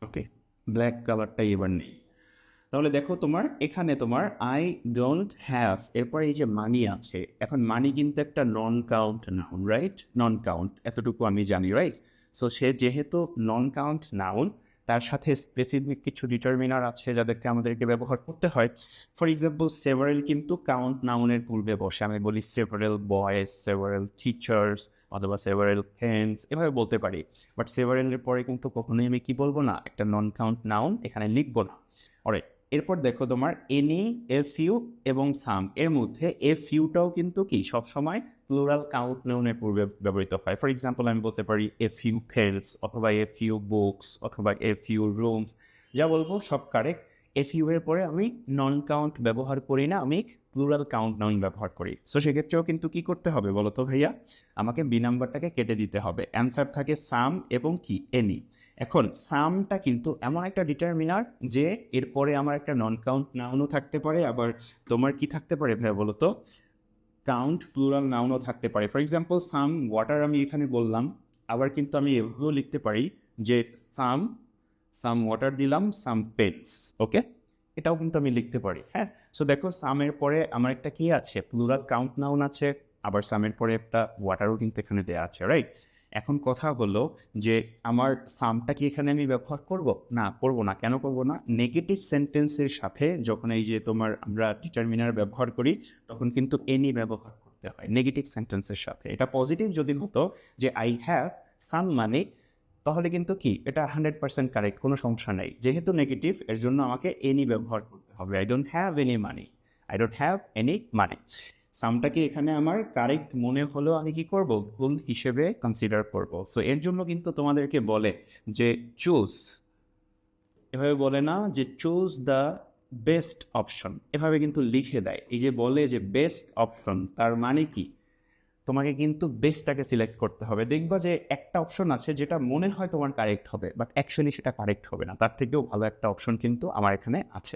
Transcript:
ওকে, black কালারটাই এবার নেই। তাহলে দেখো তোমার এখানে তোমার আই ডোন্ট হ্যাভ, এরপর এই যে মানি আছে, এখন মানি কিন্তু একটা non count noun, right? Non count, এতটুকু আমি জানি, রাইট? সো সে যেহেতু নন কাউন্ট নাউন, তার সাথে স্পেসিফিক কিছু ডিটারমিনার আছে যাদেরকে আমাদেরকে ব্যবহার করতে হয়। ফর এক্সাম্পল সেভারেল কিন্তু কাউন্ট নাউনের পূর্বে বসে, আমি বলি সেভারেল বয়েজ, সেভারেল টিচার্স, অথবা সেভারেল ফ্রেন্ডস, এভাবে বলতে পারি। বাট সেভারেলের পরে কিন্তু কখনোই আমি কি বলবো না, একটা নন কাউন্ট নাউন এখানে লিখবো না। অলরাইট, এরপর দেখো তোমার এনি, এ ফিউ এবং সাম, এর মধ্যে এ ফিউটাও কিন্তু কি সবসময় প্লুরাল কাউন্ট নাউনের পূর্বে ব্যবহৃত হয়। ফর এক্সাম্পল আমি বলতে পারি এ ফিউ ফেলস, অথবা এ ফিউ বুকস, অথবা এ ফিউ রুমস, যা বলবো সব কারেক্ট। এ ফিউ এর পরে আমি নন কাউন্ট ব্যবহার করি না, আমি প্লুরাল কাউন্ট নাউন ব্যবহার করি। সো সেক্ষেত্রেও কিন্তু কি করতে হবে বলো তো ভাইয়া, আমাকে বি নাম্বারটাকে কেটে দিতে হবে। অ্যান্সার থাকে সাম এবং কি এনি। এখন সামটা কিন্তু এমন একটা ডিটারমিনার যে এরপরে আমার একটা নন কাউন্ট নাউনও থাকতে পারে, আবার তোমার কি থাকতে পারে ভাইয়া বলো তো, কাউন্ট প্লুরাল নাউনও থাকতে পারে। ফর এক্সাম্পল সাম ওয়াটার আমি এখানে বললাম, আবার কিন্তু আমি এভাবেও লিখতে পারি যে সাম সাম ওয়াটার দিলাম, সাম পেটস, ওকে, এটাও কিন্তু আমি লিখতে পারি। হ্যাঁ, সো দেখো সামের পরে আমার একটা কি আছে, প্লুরাল কাউন্ট নাউন আছে, আবার সামের পরে একটা ওয়াটারও কিন্তু এখানে দেওয়া আছে, রাইট? এখন কথা হলো যে আমার সামটা কি এখানে আমি ব্যবহার করব? না, করব না। কেন করব না? নেগেটিভ সেন্টেন্সের সাথে যখন এই যে তোমার আমরা ডিটারমিনার ব্যবহার করি, তখন কিন্তু এনি ব্যবহার করতে হয় নেগেটিভ সেন্টেন্সের সাথে। এটা পজিটিভ যদি হতো যে আই হ্যাভ সাম মানি, তাহলে কিন্তু কি এটা 100% কারেক্ট, কোনো সমস্যা নেই। যেহেতু নেগেটিভ, এর জন্য আমাকে এনি ব্যবহার করতে হবে। I don't have any money, I don't have any money. সামটা কি এখানে আমার কারেক্ট মনে হলেও আমি কি করব, ভুল হিসেবে কনসিডার করব। সো এর জন্য কিন্তু তোমাদেরকে বলে যে চুজ, এভাবে বলে না যে চুজ দ্য বেস্ট অপশন, এভাবে কিন্তু লিখে দেয়। এই যে বলে যে বেস্ট অপশন, তার মানে কি তোমাকে কিন্তু বেস্টটাকে সিলেক্ট করতে হবে। দেখবা যে একটা অপশন আছে যেটা মনে হয় তোমার কারেক্ট হবে, বাট অ্যাকচুয়ালি সেটা কারেক্ট হবে না, তার থেকেও ভালো একটা অপশন কিন্তু আমার এখানে আছে।